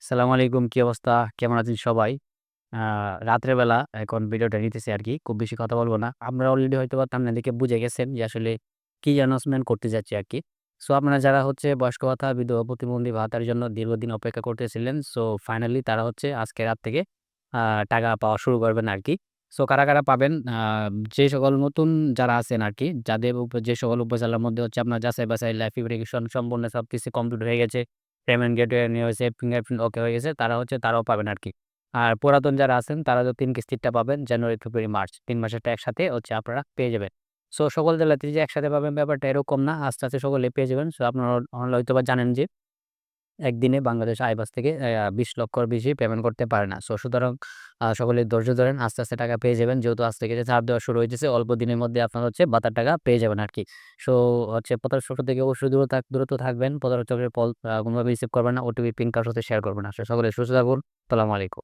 সালামু আলাইকুম। কি অবস্থা? কেমন আছেন সবাই? আ রাত্রে বেলা এখন ভিডিওটা নিতেছি আরকি। খুব বেশি কথা বলব না। আপনারা অলরেডি হয়তোবা thumbnail দেখে বুঝে গেছেন যে আসলে কি announcement করতে যাচ্ছি আরকি। সো আপনারা যারা হচ্ছে বয়স্ক ভাতা, বিধবা প্রতিবন্ধী ভাতার জন্য দীর্ঘদিন অপেক্ষা করতেছিলেন, সো ফাইনালি তারা হচ্ছে আজকে রাত থেকে আ টাকা পাওয়া শুরু করবেন আরকি। সো কারা পাবেন? যে সকল নতুন যারা আছেন আরকি, যাদের যে সকল উপজেলার মধ্যে হচ্ছে আপনার যাচাই-বাছাই, লাইফ ভেরিফিকেশন সম্পূর্ণ সবকিছু কমপ্লিট হয়ে গেছে। পেমেন্ট গেটওয়ে নেওয়া হয়েছে, ফিঙ্গারপ্রিন্ট ওকে হয়ে গেছে। তারাও পাবেন আরকি। আর পুরাতন যারা আছেন তারা তো ৩ কিস্তিটা পাবেন জানুয়ারি, ফেব্রুয়ারি, মার্চ। ৩ মাসেরটা একসাথে হচ্ছে আপনারা পেয়ে যাবেন। সো সকল জেলাতেই যে একসাথে পাবেন ব্যাপারটা এরকম না। আস্তে সকলে পেয়ে যাবেন। সো আপনারা হয়তোবা জানেন যে একদিনে বাংলাদেশ আইবাস থেকে ২০ লক্ষর বেশি পেমেন্ট করতে পারে না। সো সুতরাং সকলে ধৈর্য ধরেন। আস্তে টাকা পেয়ে যাবেন। যেহেতু আজ থেকে যে ছাড় দেওয়া শুরু হইতেছে অল্প দিনের মধ্যে আপনারা হচ্ছে ভাতার টাকা পেয়ে যাবেন আরকি। সো হচ্ছে প্রতারক চক্র থেকে অবশ্যই দূরত্ব থাকবেন। প্রতারক চক্রের কল কোনভাবে রিসিভ করবেন না। ওটিপি, পিন কারো সাথে শেয়ার করবেন না। সকলে সুস্থ থাকুন। আসসালামু আলাইকুম।